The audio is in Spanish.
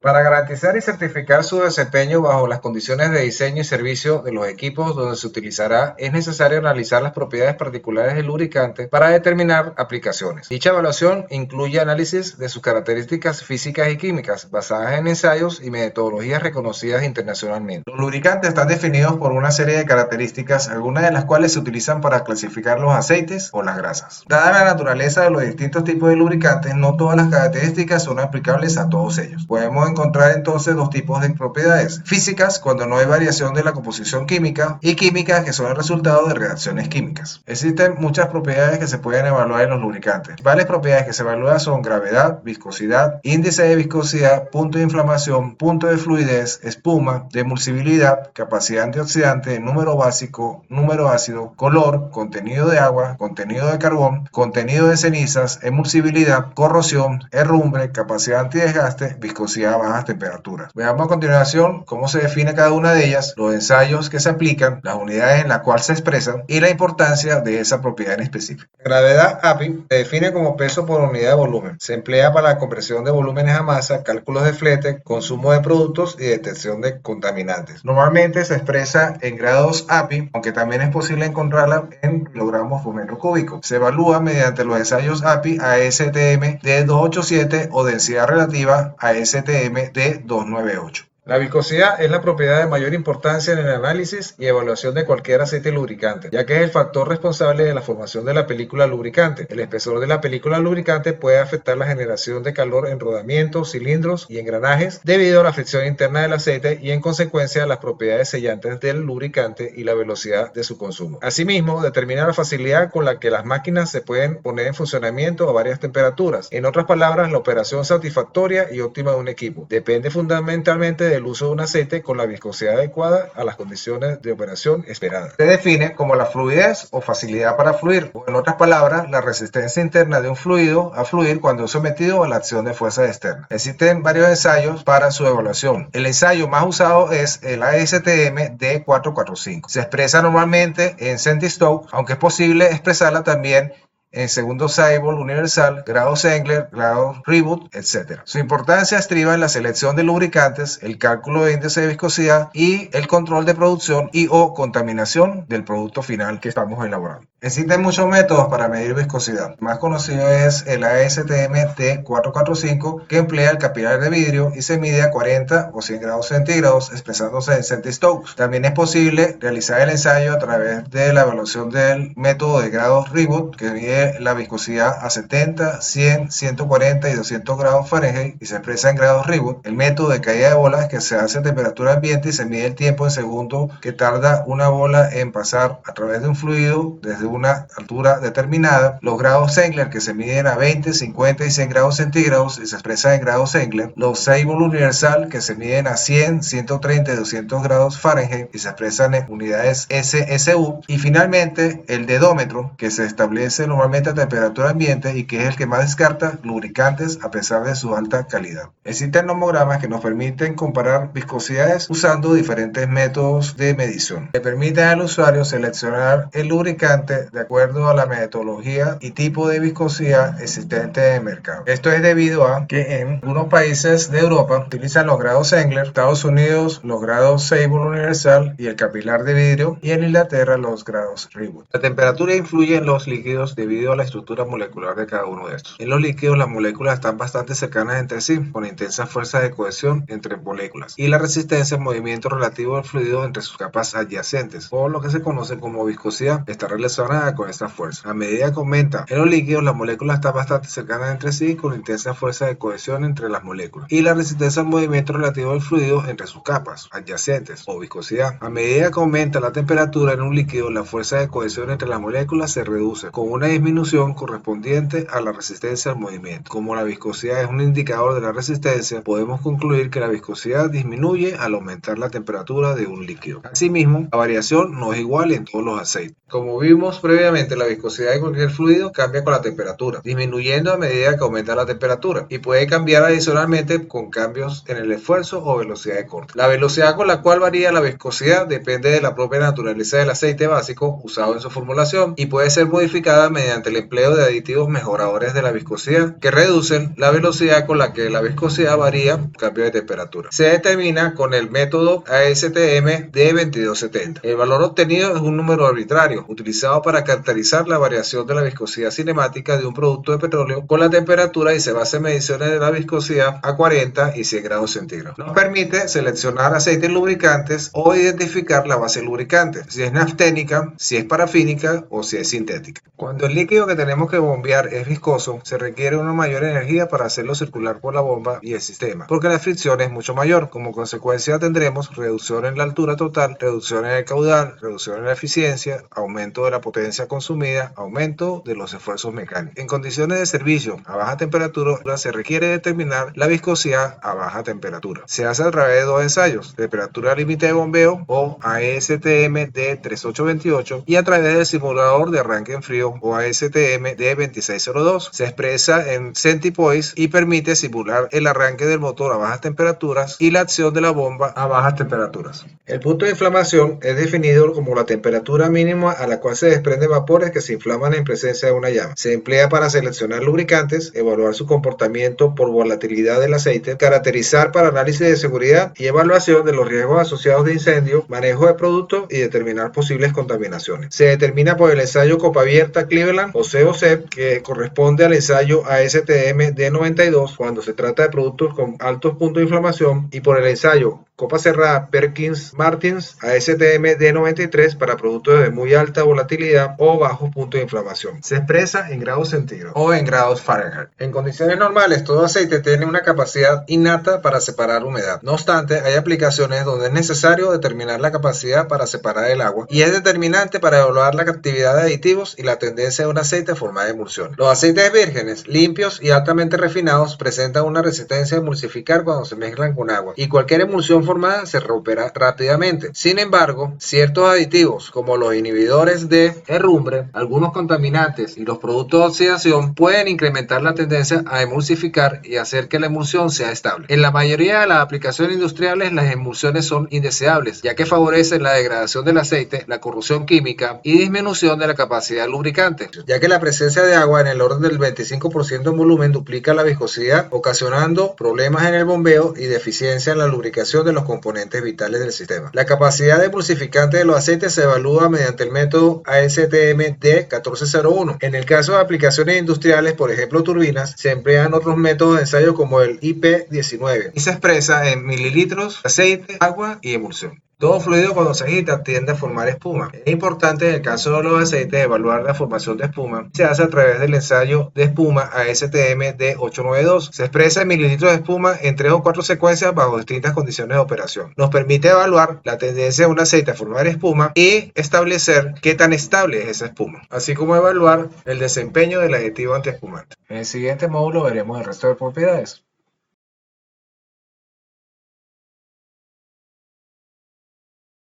Para garantizar y certificar su desempeño bajo las condiciones de diseño y servicio de los equipos donde se utilizará, es necesario analizar las propiedades particulares del lubricante para determinar aplicaciones. Dicha evaluación incluye análisis de sus características físicas y químicas basadas en ensayos y metodologías reconocidas internacionalmente. Los lubricantes están definidos por una serie de características, algunas de las cuales se utilizan para clasificar los aceites o las grasas. Dada la naturaleza de los distintos tipos de lubricantes, no todas las características son aplicables a todos ellos. Podemos encontrar entonces dos tipos de propiedades: físicas, cuando no hay variación de la composición química, y químicas, que son el resultado de reacciones químicas. Existen muchas propiedades que se pueden evaluar en los lubricantes. Varias propiedades que se evalúan son gravedad, viscosidad, índice de viscosidad, punto de inflamación, punto de fluidez, espuma, demulsibilidad, capacidad antioxidante, número básico, número ácido, color, contenido de agua, contenido de carbón, contenido de cenizas, emulsibilidad, corrosión, herrumbre, capacidad antidesgaste, viscosidad a bajas temperaturas. Veamos a continuación cómo se define cada una de ellas, los ensayos que se aplican, las unidades en las cuales se expresan y la importancia de esa propiedad en específico. Gravedad API se define como peso por unidad de volumen. Se emplea para la compresión de volúmenes a masa, cálculos de flete, consumo de productos y detección de contaminantes. Normalmente se expresa en grados API, aunque también es posible encontrarla en kilogramos por metro cúbico. Se evalúa mediante los ensayos API ASTM D287 o densidad relativa ASTM D298. La viscosidad es la propiedad de mayor importancia en el análisis y evaluación de cualquier aceite lubricante, ya que es el factor responsable de la formación de la película lubricante. El espesor de la película lubricante puede afectar la generación de calor en rodamientos, cilindros y engranajes debido a la fricción interna del aceite y en consecuencia las propiedades sellantes del lubricante y la velocidad de su consumo. Asimismo, determina la facilidad con la que las máquinas se pueden poner en funcionamiento a varias temperaturas. En otras palabras, la operación satisfactoria y óptima de un equipo depende fundamentalmente de el uso de un aceite con la viscosidad adecuada a las condiciones de operación esperadas. Se define como la fluidez o facilidad para fluir, o en otras palabras, la resistencia interna de un fluido a fluir cuando es sometido a la acción de fuerzas externas. Existen varios ensayos para su evaluación. El ensayo más usado es el ASTM D445. Se expresa normalmente en centi-Stokes, aunque es posible expresarla también en segundo Seibel universal, grado Zengler, grado Reboot, etc. Su importancia estriba en la selección de lubricantes, el cálculo de índice de viscosidad y el control de producción y o contaminación del producto final que estamos elaborando. Existen muchos métodos para medir viscosidad. El más conocido es el ASTM T445, que emplea el capilar de vidrio y se mide a 40 o 100 grados centígrados, expresándose en centi-Stokes. También es posible realizar el ensayo a través de la evaluación del método de grados Reboot, que mide la viscosidad a 70, 100, 140 y 200 grados Fahrenheit y se expresa en grados Reboot. El método de caída de bolas, que se hace a temperatura ambiente y se mide el tiempo en segundos que tarda una bola en pasar a través de un fluido desde una altura determinada. Los grados Zengler, que se miden a 20, 50 y 100 grados centígrados y se expresan en grados Zengler. Los Seibel universal, que se miden a 100, 130 y 200 grados Fahrenheit y se expresan en unidades SSU. Y finalmente el dedómetro, que se establece normalmente a temperatura ambiente y que es el que más descarta lubricantes a pesar de su alta calidad. Existen nomogramas que nos permiten comparar viscosidades usando diferentes métodos de medición. Le permiten al usuario seleccionar el lubricante de acuerdo a la metodología y tipo de viscosidad existente en el mercado. Esto es debido a que en algunos países de Europa utilizan los grados Zengler, Estados Unidos los grados Seibel universal y el capilar de vidrio, y en Inglaterra los grados Reboot. La temperatura influye en los líquidos debido a la estructura molecular de cada uno de estos. En los líquidos las moléculas están bastante cercanas entre sí, con intensas fuerzas de cohesión entre moléculas, y la resistencia al movimiento relativo del fluido entre sus capas adyacentes, o lo que se conoce como viscosidad, está relacionada con esta fuerza. A medida que aumenta en los líquidos, las moléculas están bastante cercanas entre sí, con intensa fuerza de cohesión entre las moléculas, y la resistencia al movimiento relativo del fluido entre sus capas adyacentes, o viscosidad. A medida que aumenta la temperatura en un líquido, la fuerza de cohesión entre las moléculas se reduce, con una disminución correspondiente a la resistencia al movimiento. Como la viscosidad es un indicador de la resistencia, podemos concluir que la viscosidad disminuye al aumentar la temperatura de un líquido. Asimismo, la variación no es igual en todos los aceites. Como vimos, vimos previamente, la viscosidad de cualquier fluido cambia con la temperatura, disminuyendo a medida que aumenta la temperatura y puede cambiar adicionalmente con cambios en el esfuerzo o velocidad de corte. La velocidad con la cual varía la viscosidad depende de la propia naturaleza del aceite básico usado en su formulación y puede ser modificada mediante el empleo de aditivos mejoradores de la viscosidad que reducen la velocidad con la que la viscosidad varía con cambio de temperatura. Se determina con el método ASTM D2270. El valor obtenido es un número arbitrario utilizado para caracterizar la variación de la viscosidad cinemática de un producto de petróleo con la temperatura y se basa en mediciones de la viscosidad a 40 y 100 grados centígrados. Nos permite seleccionar aceites lubricantes o identificar la base lubricante, si es nafténica, si es parafínica o si es sintética. Cuando el líquido que tenemos que bombear es viscoso, se requiere una mayor energía para hacerlo circular por la bomba y el sistema, porque la fricción es mucho mayor. Como consecuencia tendremos reducción en la altura total, reducción en el caudal, reducción en la eficiencia, aumento de la potencia consumida, aumento de los esfuerzos mecánicos. En condiciones de servicio a baja temperatura se requiere determinar la viscosidad a baja temperatura. Se hace a través de dos ensayos: temperatura límite de bombeo o ASTM D3828 y a través del simulador de arranque en frío o ASTM D2602. Se expresa en centipoise y permite simular el arranque del motor a bajas temperaturas y la acción de la bomba a bajas temperaturas. El punto de inflamación es definido como la temperatura mínima a la cual se desprenden vapores que se inflaman en presencia de una llama. Se emplea para seleccionar lubricantes, evaluar su comportamiento por volatilidad del aceite, caracterizar para análisis de seguridad y evaluación de los riesgos asociados de incendio, manejo de productos y determinar posibles contaminaciones. Se determina por el ensayo Copa Abierta Cleveland o COC, que corresponde al ensayo ASTM D92 cuando se trata de productos con altos puntos de inflamación, y por el ensayo Copa Cerrada Perkins Martins ASTM D93 para productos de muy alta volatilidad o bajos puntos de inflamación. Se expresa en grados centígrados o en grados Fahrenheit. En condiciones normales, todo aceite tiene una capacidad innata para separar humedad. No obstante, hay aplicaciones donde es necesario determinar la capacidad para separar el agua y es determinante para evaluar la actividad de aditivos y la tendencia de un aceite a formar emulsiones. Los aceites vírgenes, limpios y altamente refinados presentan una resistencia a emulsificar cuando se mezclan con agua y cualquier emulsión formada se romperá rápidamente. Sin embargo, ciertos aditivos como los inhibidores de herrumbre, algunos contaminantes y los productos de oxidación pueden incrementar la tendencia a emulsificar y hacer que la emulsión sea estable. En la mayoría de las aplicaciones industriales, las emulsiones son indeseables, ya que favorecen la degradación del aceite, la corrosión química y disminución de la capacidad lubricante, ya que la presencia de agua en el orden del 25% en volumen duplica la viscosidad, ocasionando problemas en el bombeo y deficiencia en la lubricación de los componentes vitales del sistema. La capacidad de emulsificante de los aceites se evalúa mediante el método ASTM D1401. En el caso de aplicaciones industriales, por ejemplo turbinas, se emplean otros métodos de ensayo como el IP19 y se expresa en mililitros de aceite, agua y emulsión. Todo fluido cuando se agita tiende a formar espuma. Es importante en el caso de los aceites evaluar la formación de espuma. Se hace a través del ensayo de espuma ASTM D892. Se expresa en mililitros de espuma en 3 o 4 secuencias bajo distintas condiciones de operación. Nos permite evaluar la tendencia de un aceite a formar espuma y establecer qué tan estable es esa espuma, así como evaluar el desempeño del aditivo antiespumante. En el siguiente módulo veremos el resto de propiedades.